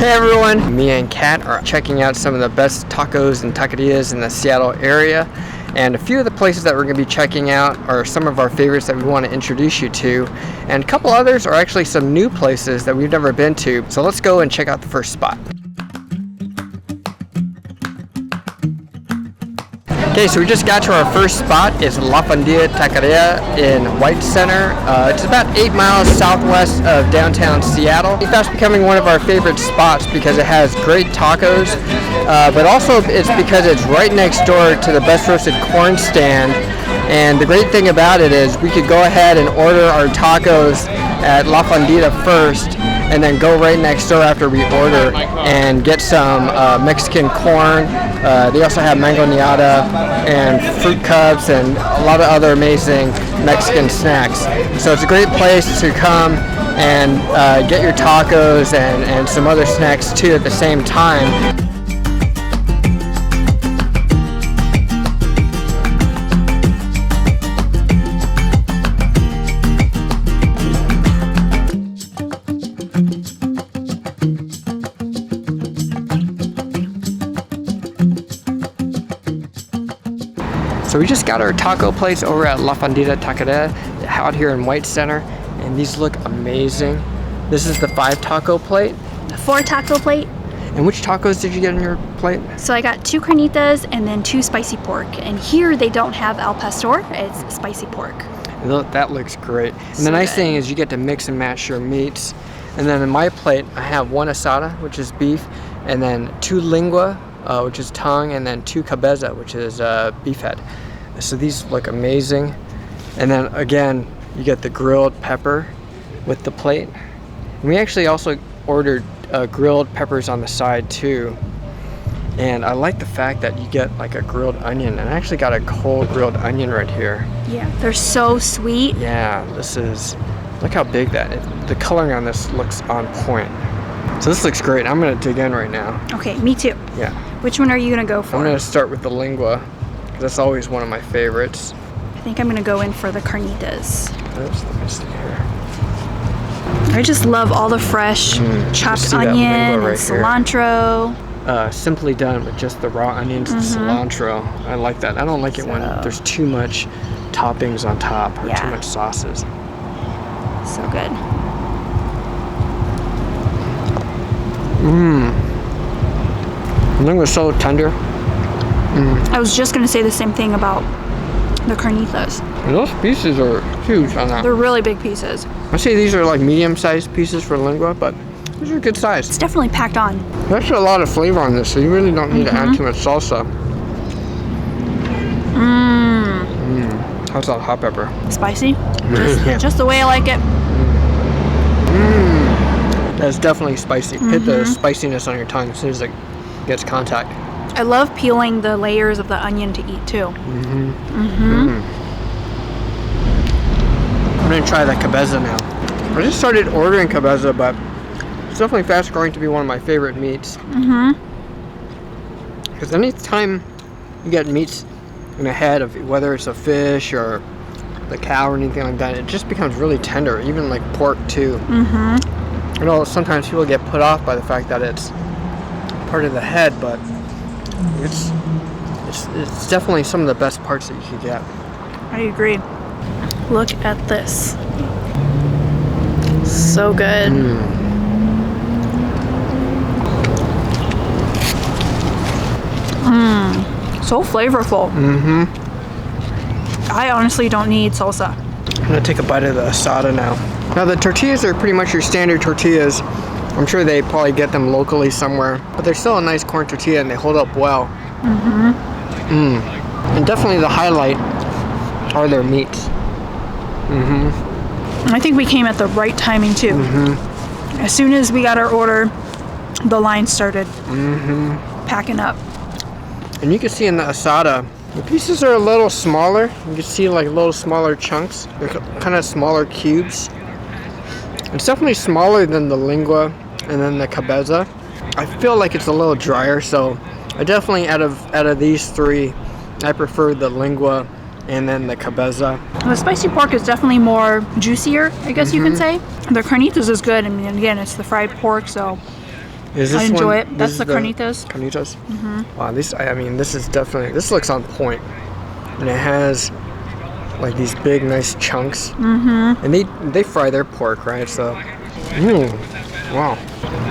Hey everyone, me and Kat are checking out some of the best tacos and taquerias in the Seattle area, and a few of the places that we're going to be checking out are some of our favorites that we want to introduce you to, and a couple others are actually some new places that we've never been to. So let's go and check out the first spot. Okay, so we just got to our first spot. It's La Fondita Taqueria in White Center. It's about 8 miles southwest of downtown Seattle. It's fast becoming one of our favorite spots because it has great tacos, but also it's because it's right next door to the best roasted corn stand. And the great thing about it is we could go ahead and order our tacos at La Fondita first, and then go right next door after we order and get some Mexican corn. They also have mangonada and fruit cups and a lot of other amazing Mexican snacks. So it's a great place to come and get your tacos and some other snacks too at the same time. So we just got our taco place over at La Fondita Taqueria out here in White Center, and these look amazing. This is the 5 taco plate. 4 taco plate. And which tacos did you get on your plate? So I got 2 carnitas and then 2 spicy pork. And here they don't have al pastor, it's spicy pork. That looks great. And So the nice good. thing is you get to mix and match your meats. And then in my plate, I have 1 asada, which is beef, and then 2 lengua, which is tongue, and then 2 cabeza, which is beef head. So these look amazing. And then again, you get the grilled pepper with the plate. And we actually also ordered grilled peppers on the side too. And I like the fact that you get like a grilled onion, and I actually got a cold grilled onion right here. Yeah, they're so sweet. Yeah, this is, look how big that is. The coloring on this looks on point. So this looks great. I'm gonna dig in right now. Okay, me too. Yeah. Which one are you gonna go for? I'm gonna start with the lengua. That's always one of my favorites. I think I'm gonna go in for the carnitas. Oops, let me see here. I just love all the fresh chopped see that onion lengua and right here. cilantro. Simply done with just the raw onions and cilantro. I like that. I don't like it when there's too much toppings on top or too much sauces. So good. The lingua's so tender. I was just gonna say the same thing about the carnitas. And those pieces are huge on that. They're really big pieces. I say these are like medium-sized pieces for lengua, but these are good size. It's definitely packed on. There's actually a lot of flavor on this, so you really don't need to add too much salsa. How's that hot pepper? Spicy. Just the way I like it. That's definitely spicy. Hit the spiciness on your tongue as soon as it gets contact. I love peeling the layers of the onion to eat too. I'm gonna try the cabeza now. I just started ordering cabeza, but it's definitely fast growing to be one of my favorite meats. Because anytime you get meats in a head of whether it's a fish or the cow or anything like that, it just becomes really tender. Even like pork too. I know sometimes people get put off by the fact that it's part of the head, but it's definitely some of the best parts that you can get. I agree. Look at this. So good. So flavorful. I honestly don't need salsa. I'm gonna take a bite of the asada now. Now the tortillas are pretty much your standard tortillas. I'm sure they probably get them locally somewhere, but they're still a nice corn tortilla and they hold up well. And definitely the highlight are their meats. I think we came at the right timing too. As soon as we got our order, the line started packing up. And you can see in the asada, the pieces are a little smaller. You can see like little smaller chunks. They're kind of smaller cubes. It's definitely smaller than the lengua and then the cabeza. I feel like it's a little drier, so I definitely out of these 3, I prefer the lengua and then the cabeza. The spicy pork is definitely more juicier, I guess you can say. The carnitas is good. I mean, again, it's the fried pork, so Is this I enjoy one, it. That's the carnitas. Carnitas? Wow, this is definitely, this looks on point. And it has like these big, nice chunks. And they fry their pork, right? So, wow.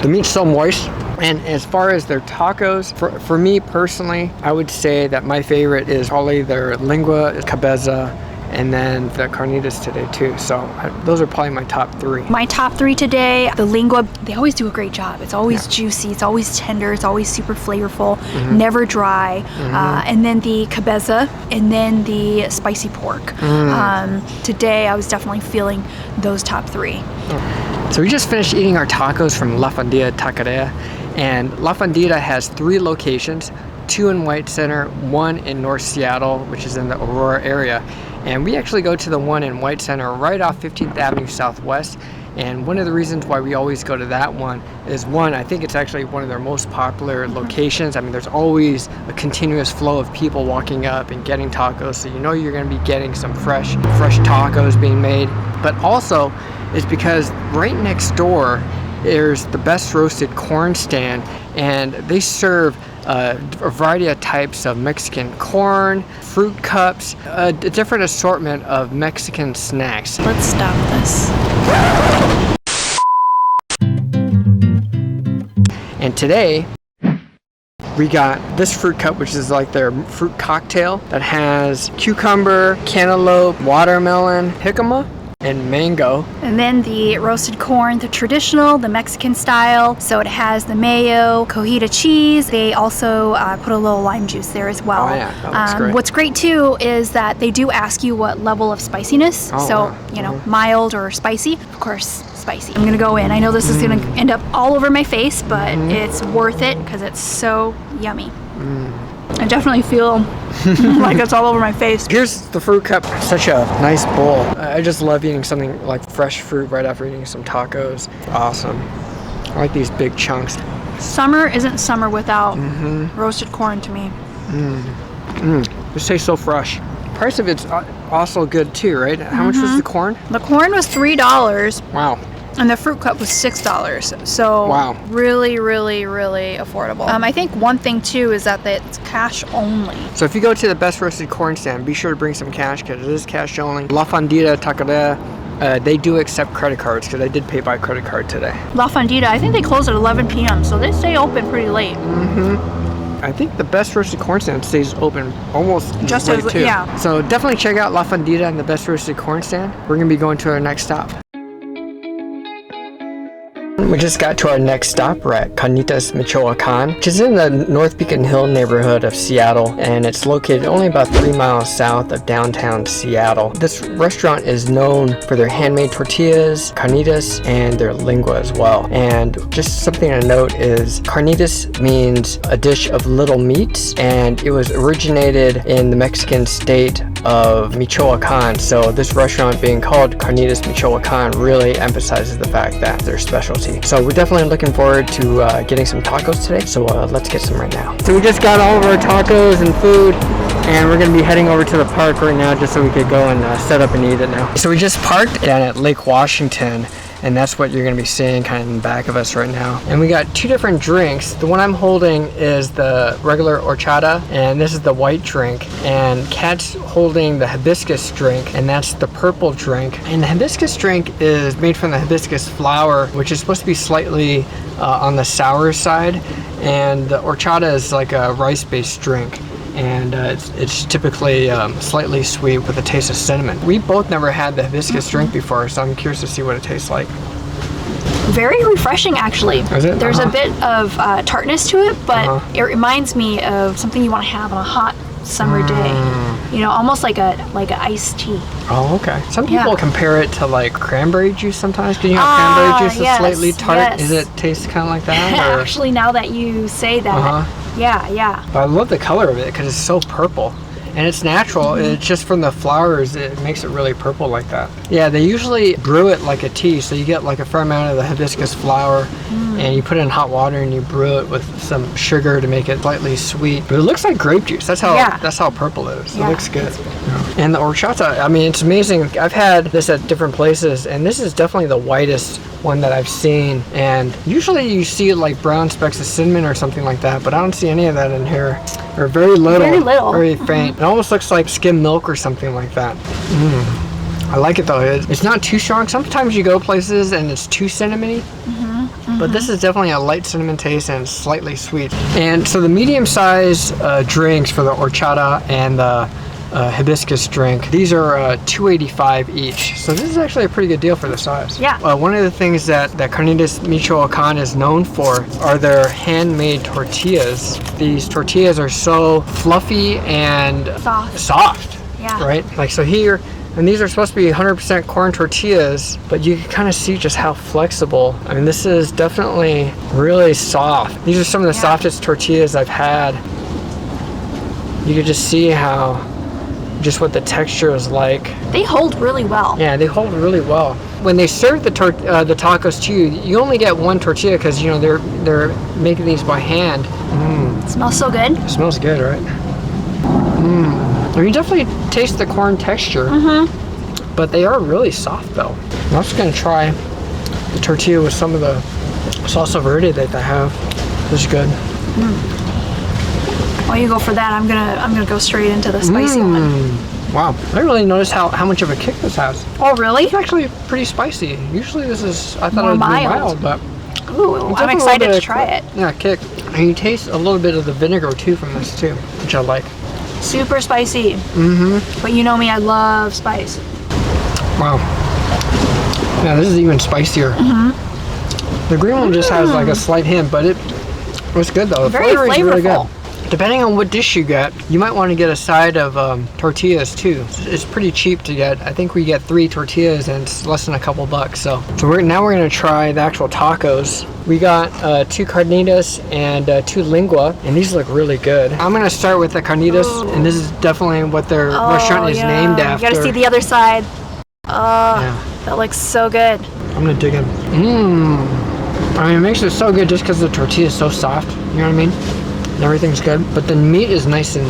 The meat's so moist. And as far as their tacos, for me personally, I would say that my favorite is probably their lengua, cabeza, and then the carnitas today too. So those are probably my top 3. My top 3 today, the lengua, they always do a great job. It's always juicy, it's always tender, it's always super flavorful, never dry. And then the cabeza, and then the spicy pork. Today I was definitely feeling those top 3. So we just finished eating our tacos from La Fondita Taqueria, and La Fondita has 3 locations, 2 in White Center, 1 in North Seattle, which is in the Aurora area. And we actually go to the one in White Center right off 15th Avenue Southwest. And one of the reasons why we always go to that one is, one, I think it's actually one of their most popular locations. I mean, there's always a continuous flow of people walking up and getting tacos, so you know you're going to be getting some fresh tacos being made. But also, it's because right next door there's the Best Roasted Corn stand, and they serve a variety of types of Mexican corn, fruit cups, a different assortment of Mexican snacks. Let's stop this. And today we got this fruit cup, which is like their fruit cocktail that has cucumber, cantaloupe, watermelon, jicama, and mango. And then the roasted corn, the traditional, the Mexican style. So it has the mayo, cojita cheese. They also put a little lime juice there as well. Oh yeah, that looks great. What's great too is that they do ask you what level of spiciness. You know, mild or spicy. Of course, spicy. I'm gonna go in. I know this is gonna end up all over my face, but it's worth it because it's so yummy. I definitely feel like it's all over my face. Here's the fruit cup. Such a nice bowl. I just love eating something like fresh fruit right after eating some tacos. Awesome. I like these big chunks. Summer isn't summer without roasted corn to me. This tastes so fresh. Price of it's also good too, right? How much was the corn? The corn was $3. Wow. And the fruit cup was $6. So wow. Really, really, really affordable. I think one thing too is that it's cash only. So if you go to the Best Roasted Corn stand, be sure to bring some cash because it is cash only. La Fondita Taqueria, they do accept credit cards because I did pay by credit card today. La Fondita, I think they close at 11 p.m. so they stay open pretty late. I think the Best Roasted Corn stand stays open almost just late as too. Yeah. So definitely check out La Fondita and the Best Roasted Corn stand. We're gonna be going to our next stop. We just got to our next stop. We're at Carnitas Michoacan, which is in the North Beacon Hill neighborhood of Seattle, and it's located only about 3 miles south of downtown Seattle. This restaurant is known for their handmade tortillas, carnitas, and their lengua as well. And just something to note is carnitas means a dish of little meats, and it was originated in the Mexican state of Michoacan. So this restaurant being called Carnitas Michoacan really emphasizes the fact that they're specialty. So we're definitely looking forward to getting some tacos today. So let's get some right now. So we just got all of our tacos and food, and we're gonna be heading over to the park right now just so we could go and set up and eat it now. So we just parked down at Lake Washington, and that's what you're gonna be seeing kind of in the back of us right now. And we got 2 different drinks. The one I'm holding is the regular horchata, and this is the white drink. And Kat's holding the hibiscus drink, and that's the purple drink. And the hibiscus drink is made from the hibiscus flower, which is supposed to be slightly on the sour side. And the horchata is like a rice-based drink. And it's typically slightly sweet with a taste of cinnamon. We both never had the hibiscus drink before, so I'm curious to see what it tastes like. Very refreshing, actually. Is it? There's a bit of tartness to it, but it reminds me of something you want to have on a hot summer day. You know, almost like a iced tea. Oh, okay. Some people compare it to like cranberry juice sometimes. Can you have cranberry juice that's slightly tart? Yes. Does it taste kind of like that? Or? Actually, now that you say that, yeah. But I love the color of it because it's so purple. And it's natural. It's just from the flowers, it makes it really purple like that. Yeah, they usually brew it like a tea, so you get like a fair amount of the hibiscus flower, and you put it in hot water and you brew it with some sugar to make it slightly sweet. But it looks like grape juice. That's how purple it is. It looks good. And the horchata, I mean, it's amazing. I've had this at different places, and this is definitely the whitest one that I've seen. And usually you see like brown specks of cinnamon or something like that, but I don't see any of that in here. Or very little. Very little. Very faint. It almost looks like skim milk or something like that. I like it though. It's not too strong. Sometimes you go places and it's too cinnamony. But this is definitely a light cinnamon taste and slightly sweet. And so the medium size drinks for the horchata and the hibiscus drink, these are $2.85 each. So this is actually a pretty good deal for the size. Yeah. One of the things that Carnitas Michoacan is known for are their handmade tortillas. These tortillas are so fluffy and soft. Yeah. Right? Like so here, and these are supposed to be 100% corn tortillas, but you can kind of see just how flexible. I mean, this is definitely really soft. These are some of the softest tortillas I've had. You can just see just what the texture is like. They hold really well. Yeah, they hold really well. When they serve the tacos to you, you only get one tortilla because they're making these by hand. It smells so good. It smells good, right? You definitely taste the corn texture, but they are really soft though. I'm just gonna try the tortilla with some of the salsa verde that they have. This is good. While you go for that, I'm gonna go straight into the spicy one. Wow, I didn't really notice how much of a kick this has. Oh really? It's actually pretty spicy. Usually this is, I thought it would be mild, but ooh, I'm excited to try it. Yeah, kick. And you taste a little bit of the vinegar too from this too, which I like. Super spicy. But you know me, I love spice. Wow. Yeah, this is even spicier. The green one just has like a slight hint, but it was good though. The Very flavor is really flavorful. good. Depending on what dish you get, you might want to get a side of tortillas too. It's pretty cheap to get. I think we get 3 tortillas and it's less than a couple bucks. So now we're gonna try the actual tacos. We got 2 carnitas and 2 lengua, and these look really good. I'm gonna start with the carnitas, and this is definitely what their restaurant is named after. You gotta see the other side. That looks so good. I'm gonna dig in. I mean, it makes it so good just because the tortilla is so soft. You know what I mean? And everything's good, but the meat is nice and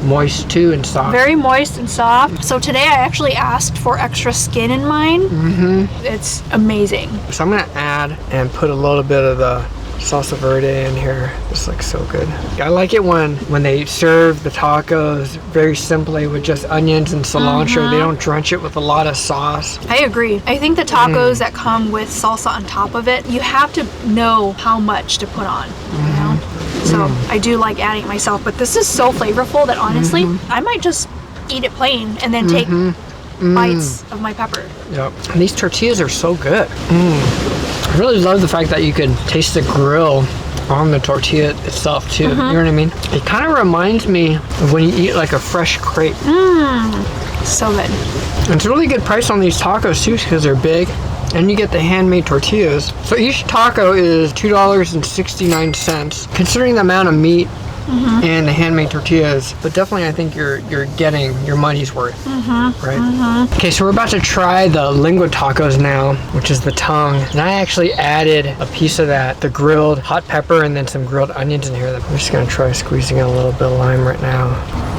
moist too and soft. Very moist and soft. So today I actually asked for extra skin in mine. It's amazing. So I'm gonna add and put a little bit of the salsa verde in here. This looks so good. I like it when they serve the tacos very simply with just onions and cilantro. They don't drench it with a lot of sauce. I agree. I think the tacos that come with salsa on top of it, you have to know how much to put on, you know? So I do like adding it myself, but this is so flavorful that honestly, I might just eat it plain and then take bites of my pepper. Yep. And these tortillas are so good. I really love the fact that you can taste the grill on the tortilla itself too. You know what I mean? It kind of reminds me of when you eat like a fresh crepe. So good. And it's a really good price on these tacos too because they're big. And you get the handmade tortillas. So each taco is $2.69, considering the amount of meat and the handmade tortillas. But definitely, I think you're getting your money's worth, right? Okay, so we're about to try the lengua tacos now, which is the tongue. And I actually added a piece of that, the grilled hot pepper, and then some grilled onions in here. I'm just gonna try squeezing in a little bit of lime right now.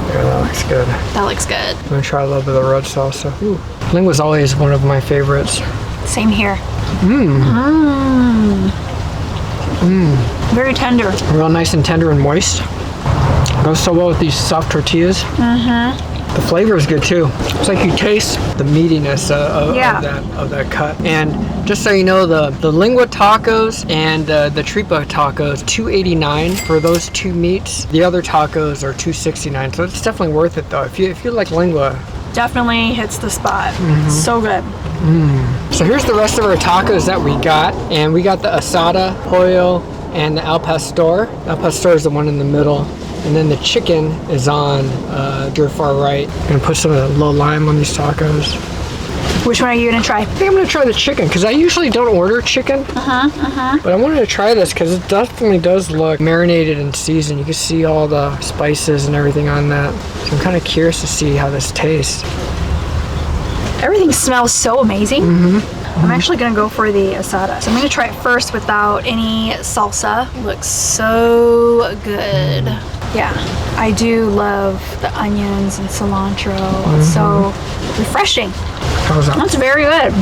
There, that looks good. That looks good. I'm gonna try a little bit of the red salsa. Ooh. Lengua's always one of my favorites. Same here. Very tender. Real nice and tender and moist. Goes so well with these soft tortillas. The flavor is good too. It's like you taste the meatiness of that cut. And just so you know, the lengua tacos and the tripa tacos, $2.89 for those 2 meats. The other tacos are $2.69. So it's definitely worth it though. If you like lengua, definitely hits the spot. So good. So here's the rest of our tacos that we got, and we got the asada, pollo, and the al pastor. Al pastor is the one in the middle, and then the chicken is on your far right. I'm gonna put some of the low lime on these tacos. Which one are you gonna try? I think I'm gonna try the chicken because I usually don't order chicken. But I wanted to try this because it definitely does look marinated and seasoned. You can see all the spices and everything on that. So I'm kind of curious to see how this tastes. Everything smells so amazing. I'm actually gonna go for the asada. So I'm gonna try it first without any salsa. Looks so good. Yeah, I do love the onions and cilantro. It's so refreshing. How's that? That's very good.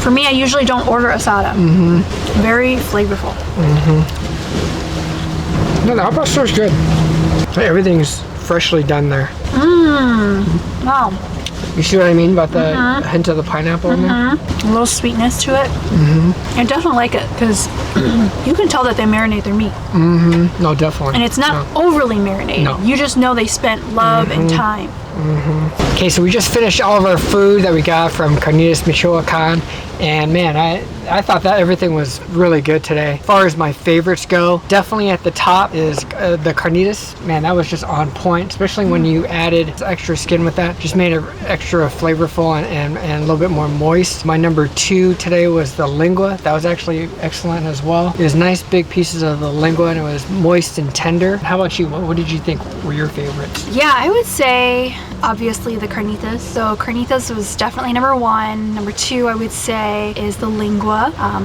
For me, I usually don't order asada. Very flavorful. No, the hot pastor is good. Everything's freshly done there. Wow. You see what I mean about the hint of the pineapple in there? A little sweetness to it. I definitely like it because you can tell that they marinate their meat. No, definitely. And it's not overly marinated. No. You just know they spent love and time. Okay, so we just finished all of our food that we got from Carnitas Michoacan, and man, I thought that everything was really good today. As far as my favorites go, definitely at the top is the carnitas. Man, that was just on point, especially when you added extra skin with that. Just made it extra flavorful and a little bit more moist. My number 2 today was the lengua. That was actually excellent as well. It was nice big pieces of the lengua and it was moist and tender. How about you? What did you think were your favorites? Yeah, I would say obviously the carnitas. So carnitas was definitely number 1. Number 2, I would say, is the lengua.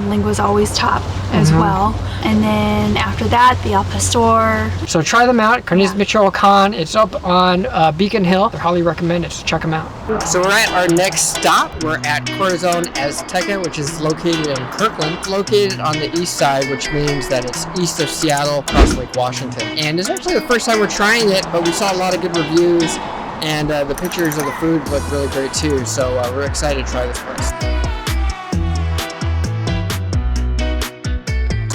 Lengua's always top as well. And then after that, the al pastor. So try them out. Carnitas Michoacan. It's up on Beacon Hill. I highly recommend it. So check them out. So we're at our next stop. We're at Corazon Azteca, which is located in Kirkland. Located on the east side, which means that it's east of Seattle, across Lake Washington. And it's actually the first time we're trying it, but we saw a lot of good reviews. And the pictures of the food look really great too. So we're excited to try this first.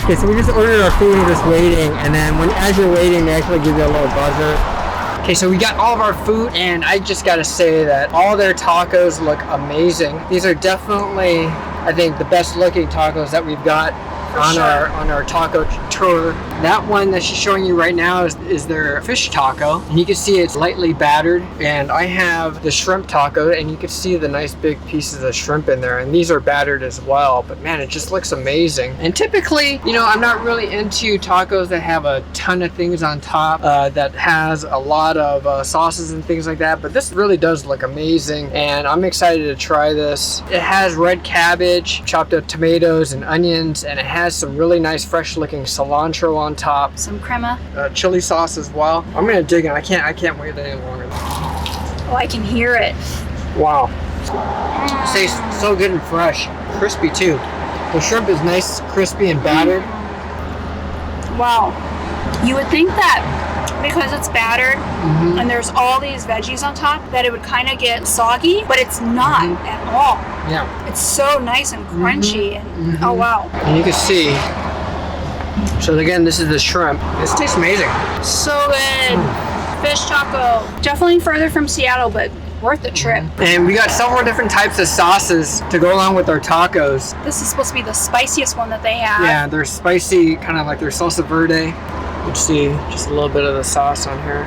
Okay, so we just ordered our food and just waiting, and then as you're waiting, they actually give you a little buzzer. Okay, so we got all of our food, and I just gotta say that all their tacos look amazing. These are definitely, I think, the best looking tacos that we've got on our taco tour. That one that she's showing you right now is their fish taco, and you can see it's lightly battered. And I have the shrimp taco, and you can see the nice big pieces of shrimp in there, and these are battered as well. But man, it just looks amazing. And typically, you know, I'm not really into tacos that have a ton of things on top, that has a lot of sauces and things like that, but this really does look amazing, and I'm excited to try this. It has red cabbage, chopped up tomatoes and onions, and it has some really nice fresh looking cilantro on top, Some crema. chili sauce as well. I'm gonna dig in. I can't wait any longer. Oh, I can hear it. Wow, it tastes so good and fresh, crispy too. The shrimp is nice, crispy and battered. Wow. You would think that because it's battered and there's all these veggies on top that it would kind of get soggy, but it's not at all. Yeah. It's so nice and crunchy and oh wow. And you can see, so again, this is the shrimp. This tastes amazing. So good. Fish taco. Definitely further from Seattle, but worth the trip. And we got several different types of sauces to go along with our tacos. This is supposed to be the spiciest one that they have. Yeah, they're spicy, kind of like their salsa verde. You can see just a little bit of the sauce on here.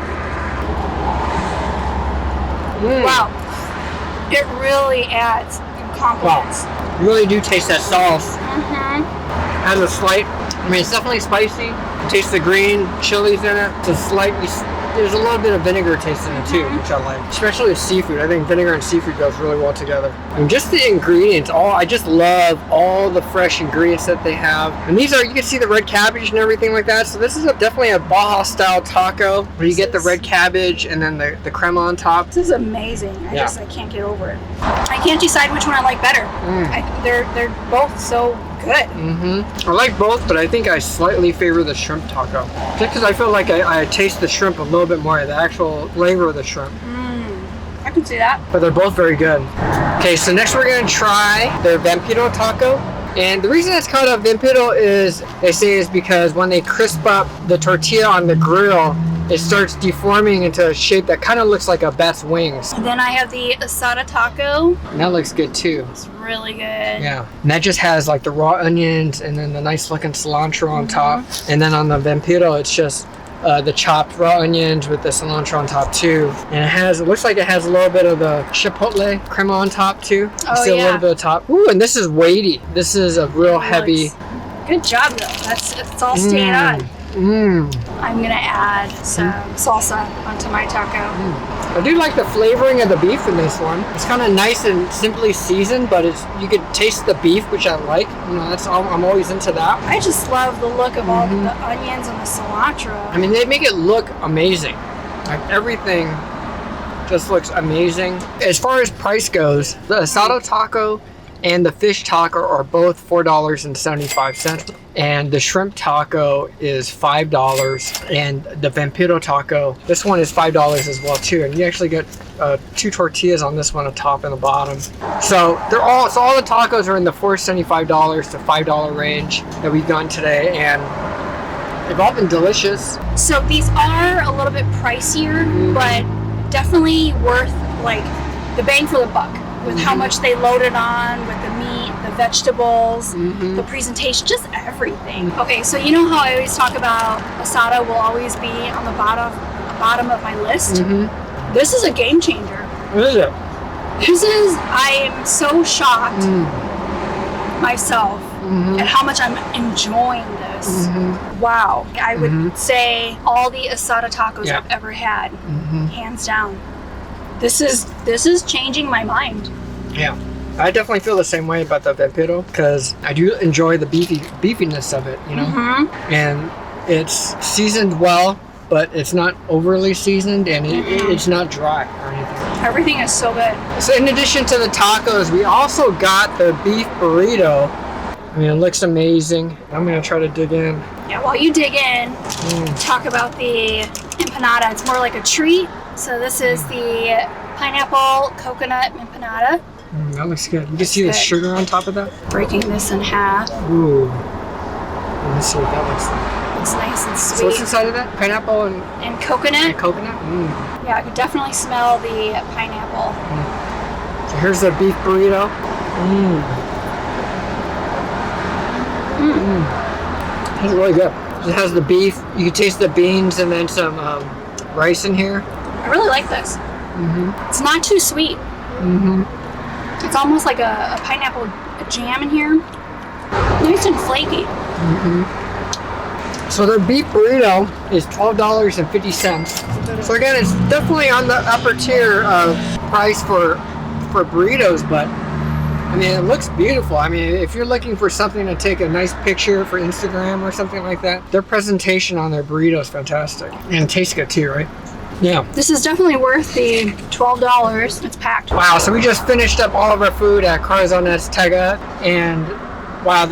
Wow. It really adds compliments. Wow. You really do taste that sauce. Has a slight, I mean, it's definitely spicy. Taste the green chilies in it. It's a slightly, there's a little bit of vinegar taste in it too, which I like. Especially with seafood. I think vinegar and seafood goes really well together. And just the ingredients, I just love all the fresh ingredients that they have. And these are, you can see the red cabbage and everything like that. So this is definitely a Baja style taco where you get the red cabbage and then the crema on top. This is amazing. I can't get over it. I can't decide which one I like better. They're both so good. I like both, but I think I slightly favor the shrimp taco. Just because I feel like I taste the shrimp a little bit more, the actual flavor of the shrimp. I can see that. But they're both very good. Okay, so next we're gonna try their vampiro taco. And the reason it's called a vampiro is, they say, is because when they crisp up the tortilla on the grill, it starts deforming into a shape that kind of looks like a bat's wings. And then I have the asada taco. And that looks good too. It's really good. Yeah. And that just has like the raw onions and then the nice looking cilantro on top. And then on the vampiro, it's just the chopped raw onions with the cilantro on top too. And it looks like it has a little bit of the chipotle crema on top too. You see a little bit of top. Ooh, and this is weighty. This is a real heavy. Good job though. It's all staying on. I'm gonna add some salsa onto my taco. I do like the flavoring of the beef in this one. It's kind of nice and simply seasoned, but you could taste the beef, which I like. You know, I'm always into that. I just love the look of all the onions and the cilantro. I mean, they make it look amazing. Like everything just looks amazing. As far as price goes, the asado taco and the fish taco are both $4.75. And the shrimp taco is $5, and the vampiro taco, this one is $5 as well too. And you actually get 2 tortillas on this one, a top and a bottom. So all the tacos are in the $4.75 to $5 range that we've done today, and they've all been delicious. So these are a little bit pricier, but definitely worth like the bang for the buck with how much they loaded on with the meat, the vegetables, the presentation, just everything. Okay, so you know how I always talk about asada will always be on the bottom of my list? This is a game changer. What is it? I am so shocked myself at how much I'm enjoying this. Wow. I would say all the asada tacos I've ever had, hands down. This is changing my mind. Yeah, I definitely feel the same way about the vampiro, because I do enjoy the beefiness of it, you know? And it's seasoned well, but it's not overly seasoned, and it's not dry or anything. Everything is so good. So in addition to the tacos, we also got the beef burrito. I mean, it looks amazing. I'm gonna try to dig in. Yeah, while you dig in, talk about the empanada. It's more like a treat. So this is the pineapple coconut empanada. That looks good. You can see the sugar on top of that. Breaking this in half. Ooh. Let me see what that looks like. Looks nice and sweet. So what's inside of that? Pineapple and coconut. And coconut? Yeah, I could definitely smell the pineapple. So here's the beef burrito. It's really good. It has the beef. You can taste the beans and then some rice in here. I really like this. It's not too sweet. It's almost like a pineapple jam in here. Nice and flaky. So their beef burrito is $12.50. So again, it's definitely on the upper tier of price for burritos, but I mean, it looks beautiful. I mean, if you're looking for something to take a nice picture for Instagram or something like that, their presentation on their burrito is fantastic. And it tastes good too, right? Yeah. This is definitely worth the $12. It's packed. Wow, so we just finished up all of our food at Corazon Azteca, and wow,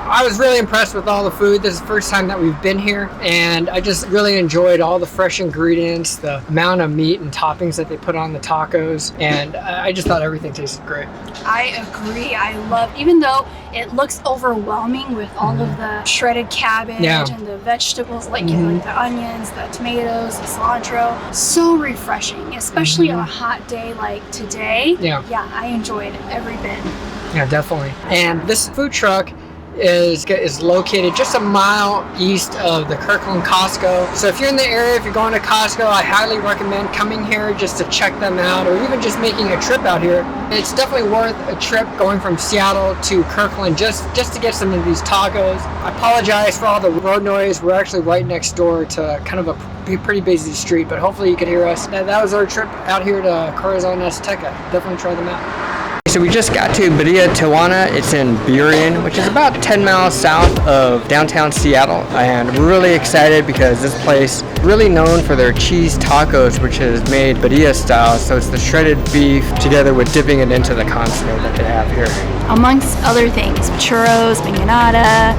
I was really impressed with all the food. This is the first time that we've been here, and I just really enjoyed all the fresh ingredients, the amount of meat and toppings that they put on the tacos, and I just thought everything tasted great. I agree. I love, even though it looks overwhelming with all of the shredded cabbage and the vegetables, like, like the onions, the tomatoes, the cilantro. So refreshing, especially on a hot day like today. Yeah, I enjoyed every bit. Yeah, definitely. And this food truck is located just a mile east of the Kirkland Costco. So if you're in the area, if you're going to Costco, I highly recommend coming here just to check them out, or even just making a trip out here. It's definitely worth a trip going from Seattle to Kirkland just to get some of these tacos. I apologize for all the road noise. We're actually right next door to kind of a pretty busy street, but hopefully you could hear us. That was our trip out here to Corazon Azteca. Definitely try them out. So we just got to Birrieria Tijuana. It's in Burien, which is about 10 miles south of downtown Seattle. And we're really excited because this place is really known for their cheese tacos, which is made birria style. So it's the shredded beef together with dipping it into the consome that they have here. Amongst other things, churros, empanada,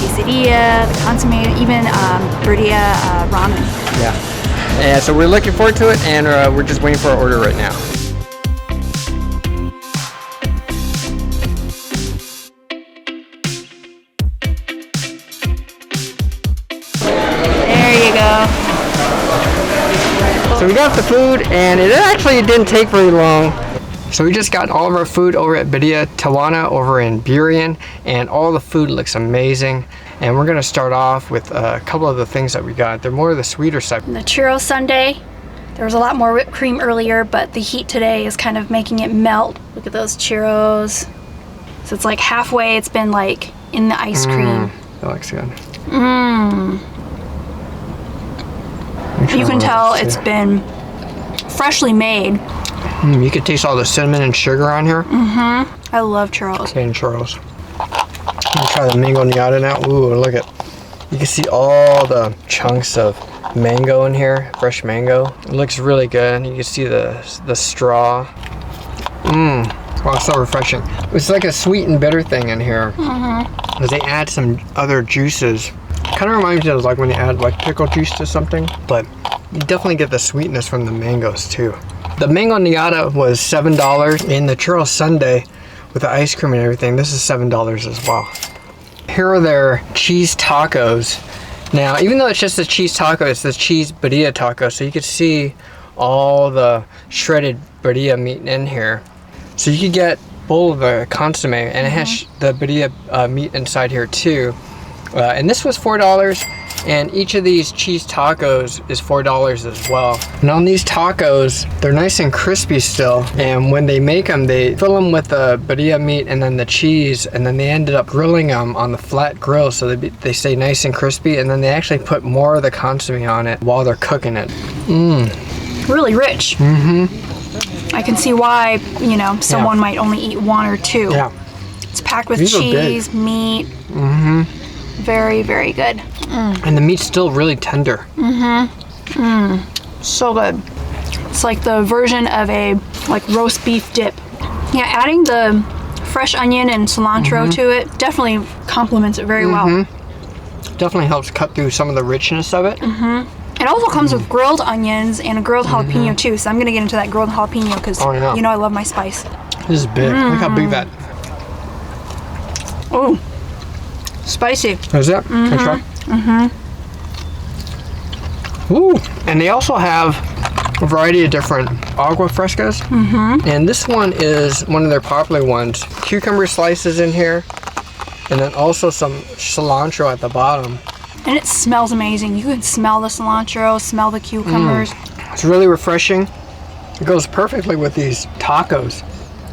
quesadilla, the consome, even birria ramen. Yeah. And so we're looking forward to it, and we're just waiting for our order right now. So we got the food, and it actually didn't take very long. So we just got all of our food over at Birrieria Tijuana over in Burien, and all the food looks amazing. And we're gonna start off with a couple of the things that we got. They're more of the sweeter side. The churro sundae, there was a lot more whipped cream earlier, but the heat today is kind of making it melt. Look at those churros. So it's like halfway, it's been like in the ice cream. That looks good. You can tell it's been freshly made. You can taste all the cinnamon and sugar on here. I love churros. And churros. I'm gonna try the mango niata now. Ooh, look at, you can see all the chunks of mango in here, fresh mango. It looks really good. You can see the straw. Wow, so refreshing. It's like a sweet and bitter thing in here. Because they add some other juices. Kind of reminds me of like when you add like pickle juice to something, but you definitely get the sweetness from the mangoes too. The mango niata was $7, and the churro sundae with the ice cream and everything, this is $7 as well. Here are their cheese tacos. Now, even though it's just a cheese taco, it's the cheese birria taco, so you can see all the shredded birria meat in here. So you could get bowl of the consome, and it has the birria meat inside here too. And this was $4, and each of these cheese tacos is $4 as well. And on these tacos, they're nice and crispy still. And when they make them, they fill them with the birria meat and then the cheese, and then they ended up grilling them on the flat grill so they stay nice and crispy. And then they actually put more of the consomme on it while they're cooking it. Really rich. I can see why, you know, someone might only eat one or two. Yeah. It's packed with cheese, meat. Very, very good. And the meat's still really tender. So good. It's like the version of a like roast beef dip. Yeah, adding the fresh onion and cilantro to it definitely complements it very well. Definitely helps cut through some of the richness of it. It also comes with grilled onions and a grilled jalapeno too, so I'm gonna get into that grilled jalapeno because you know I love my spice. This is big. Look how big that. Oh, spicy. Is it? Can I try? Ooh, and they also have a variety of different agua frescas. And this one is one of their popular ones. Cucumber slices in here, and then also some cilantro at the bottom. And it smells amazing. You can smell the cilantro, smell the cucumbers. It's really refreshing. It goes perfectly with these tacos.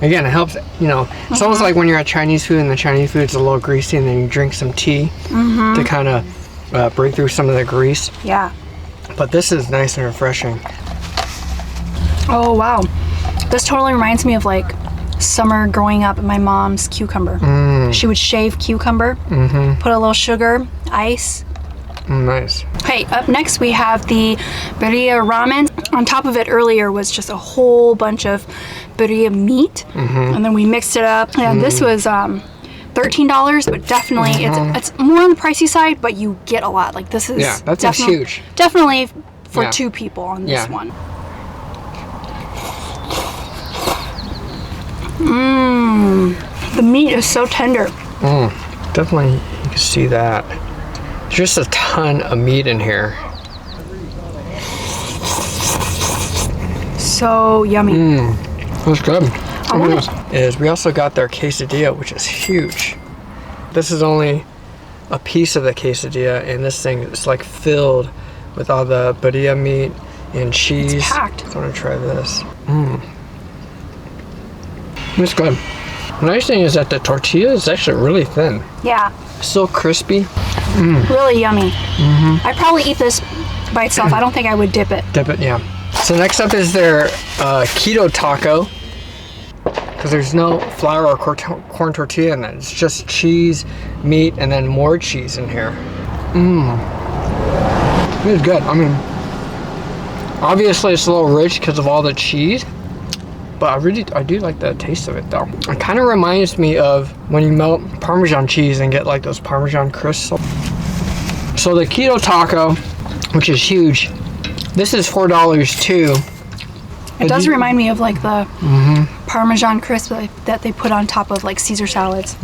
Again, it helps, you know, it's almost like when you're at Chinese food and the Chinese food's a little greasy and then you drink some tea to kind of break through some of the grease. Yeah. But this is nice and refreshing. Oh, wow. This totally reminds me of like summer growing up, my mom's cucumber. She would shave cucumber, put a little sugar, ice. Nice. Okay, up next we have the birria ramen. On top of it earlier was just a whole bunch of birria meat, and then we mixed it up. And this was $13, but definitely it's more on the pricey side, but you get a lot. Like this is that's huge. Definitely for two people on this one. The meat is so tender. Definitely, you can see that. There's just a ton of meat in here. So yummy. That's good. We also got their quesadilla, which is huge. This is only a piece of the quesadilla, and this thing is like filled with all the birria meat and cheese. It's packed. I want to try this. It's good. The nice thing is that the tortilla is actually really thin. Yeah. So crispy. Really yummy. I'd probably eat this by itself. I don't think I would dip it. Dip it, yeah. So next up is their keto taco. Because there's no flour or corn tortilla in it. It's just cheese, meat, and then more cheese in here. It's good. I mean, obviously it's a little rich because of all the cheese. But I do like the taste of it though. It kind of reminds me of when you melt Parmesan cheese and get like those Parmesan crisps. So the keto taco, which is huge, this is $4 too. It does remind me of like the Parmesan crisp that they put on top of like Caesar salads.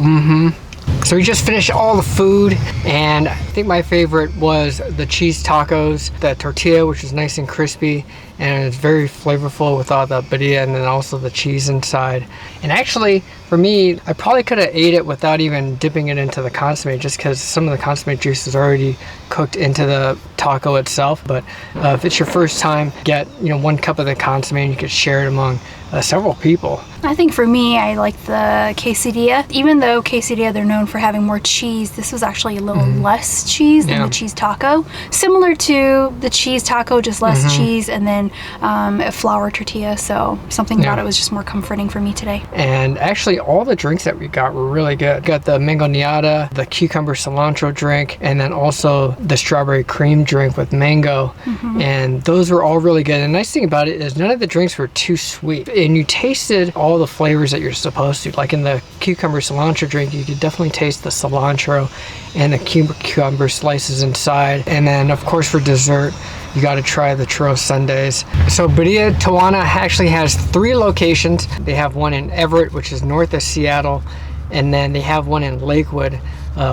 So we just finished all the food, and I think my favorite was the cheese tacos, the tortilla, which is nice and crispy, and it's very flavorful with all the birria and then also the cheese inside. And actually, for me, I probably could have ate it without even dipping it into the consomme, just because some of the consomme juice is already cooked into the taco itself. But if it's your first time, get 1 cup of the consomme, and you could share it among several people. I think for me, I like the quesadilla. Even though quesadilla, they're known for having more cheese, this was actually a little less cheese than the cheese taco. Similar to the cheese taco, just less cheese, and then than a flour tortilla, so something about it was just more comforting for me today. And actually all the drinks that we got were really good. Got the mangoneada, the cucumber cilantro drink, and then also the strawberry cream drink with mango. And those were all really good. And the nice thing about it is none of the drinks were too sweet, and you tasted all the flavors that you're supposed to. Like in the cucumber cilantro drink, you could definitely taste the cilantro and the cucumber slices inside. And then of course for dessert, you got to try the churro sundaes. So Birrieria Tijuana actually has 3 locations. They have one in Everett, which is north of Seattle, and then they have one in Lakewood,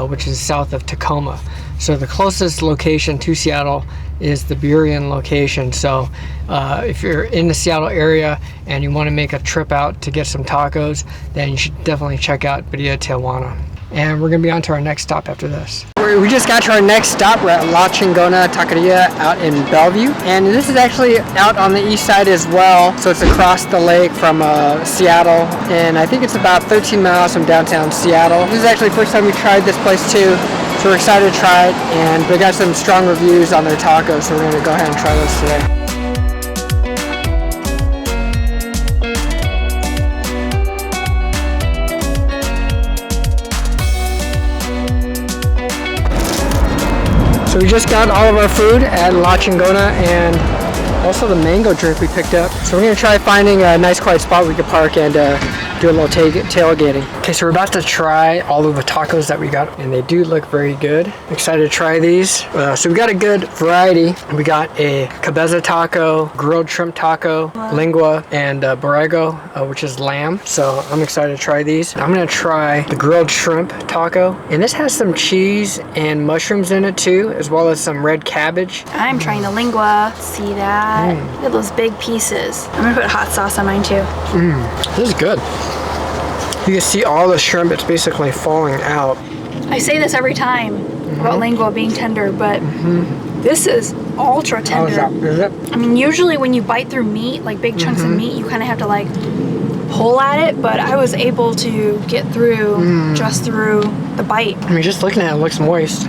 which is south of Tacoma. So the closest location to Seattle is the Burien location. So if you're in the Seattle area and you want to make a trip out to get some tacos, then you should definitely check out Birrieria Tijuana. And we're gonna be on to our next stop after this. We just got to our next stop. We're at La Chingona Taqueria out in Bellevue. And this is actually out on the east side as well. So it's across the lake from Seattle. And I think it's about 13 miles from downtown Seattle. This is actually the first time we tried this place too. So we're excited to try it. And we got some strong reviews on their tacos. So we're gonna go ahead and try those today. So we just got all of our food at La Chingona and also the mango drink we picked up. So we're gonna try finding a nice quiet spot we could park and do a little tailgating. Okay, so we're about to try all of the tacos that we got, and they do look very good. Excited to try these. So we got a good variety. We got a cabeza taco, grilled shrimp taco, lengua, and borrego, which is lamb. So I'm excited to try these. I'm gonna try the grilled shrimp taco, and this has some cheese and mushrooms in it too, as well as some red cabbage. I'm trying the lengua. See that? Look at those big pieces. I'm gonna put hot sauce on mine too. This is good. You can see all the shrimp, it's basically falling out. I say this every time about lengua being tender, but this is ultra tender. How is it? I mean, usually when you bite through meat, like big chunks of meat, you kind of have to like pull at it, but I was able to get through just through the bite. I mean, just looking at it, it looks moist.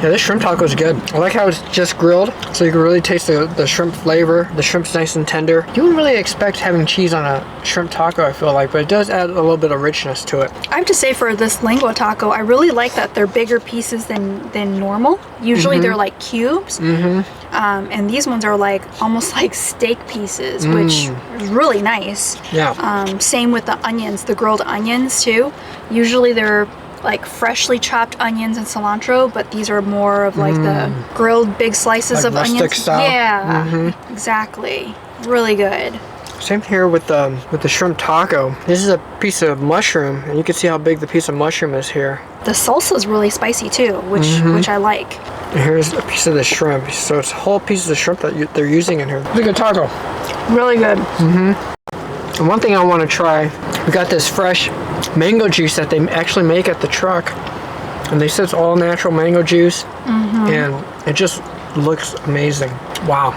Yeah, this shrimp taco is good. I like how it's just grilled, so you can really taste the shrimp flavor. The shrimp's nice and tender. You wouldn't really expect having cheese on a shrimp taco, I feel like, but it does add a little bit of richness to it. I have to say, for this lengua taco, I really like that they're bigger pieces than normal. Usually they're like cubes, and these ones are like almost like steak pieces, which is really nice. Yeah. Same with the onions, the grilled onions too. Usually they're like freshly chopped onions and cilantro, but these are more of like the grilled big slices like of onions. Style. Yeah, exactly. Really good. Same here with the shrimp taco. This is a piece of mushroom, and you can see how big the piece of mushroom is here. The salsa is really spicy too, which I like. And here's a piece of the shrimp. So it's whole pieces of shrimp that they're using in here. It's a good taco. Really good. And one thing I want to try, we got this fresh mango juice that they actually make at the truck, and they said it's all natural mango juice, and it just looks amazing. Wow.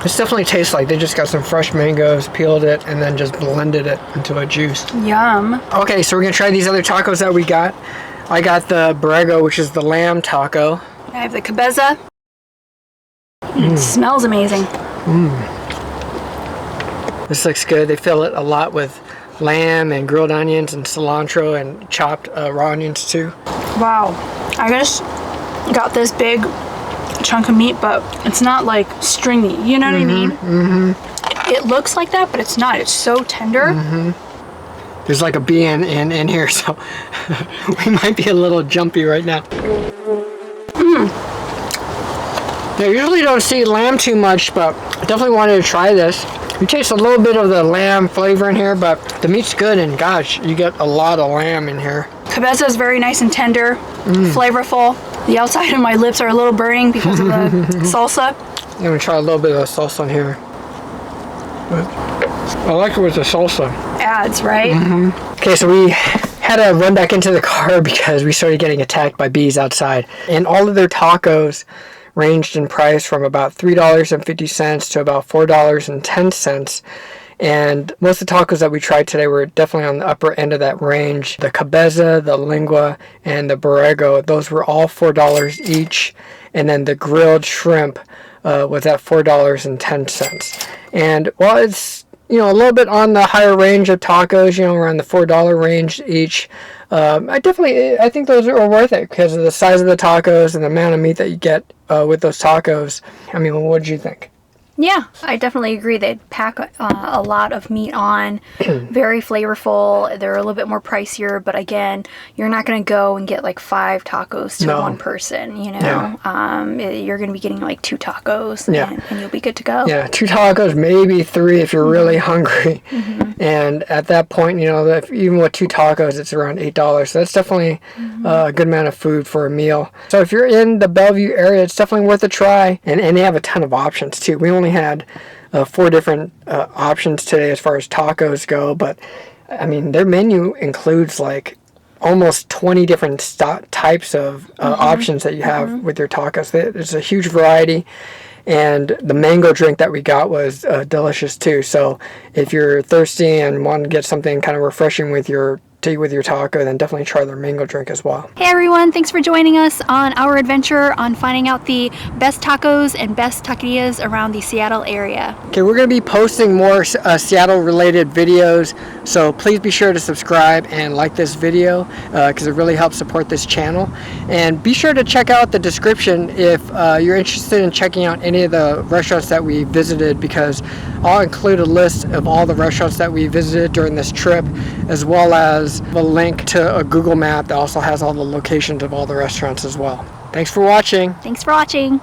This definitely tastes like they just got some fresh mangoes, peeled it, and then just blended it into a juice. Yum. Okay, so we're gonna try these other tacos that we got. I got the borrego, which is the lamb taco. I have the cabeza. It smells amazing. This looks good. They fill it a lot with lamb and grilled onions and cilantro and chopped raw onions too. Wow. I just got this big chunk of meat, but it's not like stringy. You know what I mean? It looks like that, but it's not. It's so tender. There's like a bee in here, so we might be a little jumpy right now. Now, I usually don't see lamb too much, but I definitely wanted to try this. You taste a little bit of the lamb flavor in here, but the meat's good, and gosh, you get a lot of lamb in here. Cabeza is very nice and tender, flavorful. The outside of my lips are a little burning because of the salsa. I'm gonna try a little bit of the salsa in here. I like it with the salsa. Adds, right? Okay, so we had to run back into the car because we started getting attacked by bees outside. And all of their tacos ranged in price from about $3.50 to about $4.10. And most of the tacos that we tried today were definitely on the upper end of that range. The cabeza, the lengua, and the borrego, those were all $4 each. And then the grilled shrimp was at $4.10. And while it's, you know, a little bit on the higher range of tacos, you know, around the $4 range each, I think those are worth it because of the size of the tacos and the amount of meat that you get with those tacos. I mean, what did you think? Yeah, I definitely agree. They pack a lot of meat on, very flavorful. They're a little bit more pricier, but again, you're not going to go and get like 5 tacos to one person, you know. Yeah. You're going to be getting like 2 tacos and you'll be good to go. Yeah, 2 tacos, maybe 3 if you're really hungry. Mm-hmm. And at that point, you know, even with 2 tacos, it's around $8. So that's definitely a good amount of food for a meal. So if you're in the Bellevue area, it's definitely worth a try. And they have a ton of options too. We only had 4 different options today as far as tacos go, but I mean their menu includes like almost 20 different types of options that you have with your tacos. There's a huge variety, and the mango drink that we got was delicious too. So if you're thirsty and want to get something kind of refreshing with your taco, then definitely try their mango drink as well. Hey everyone, thanks for joining us on our adventure on finding out the best tacos and best taquerias around the Seattle area. Okay, we're going to be posting more Seattle related videos, so please be sure to subscribe and like this video because it really helps support this channel. And be sure to check out the description if you're interested in checking out any of the restaurants that we visited, because I'll include a list of all the restaurants that we visited during this trip, as well as a link to a Google map that also has all the locations of all the restaurants as well. Thanks for watching. Thanks for watching.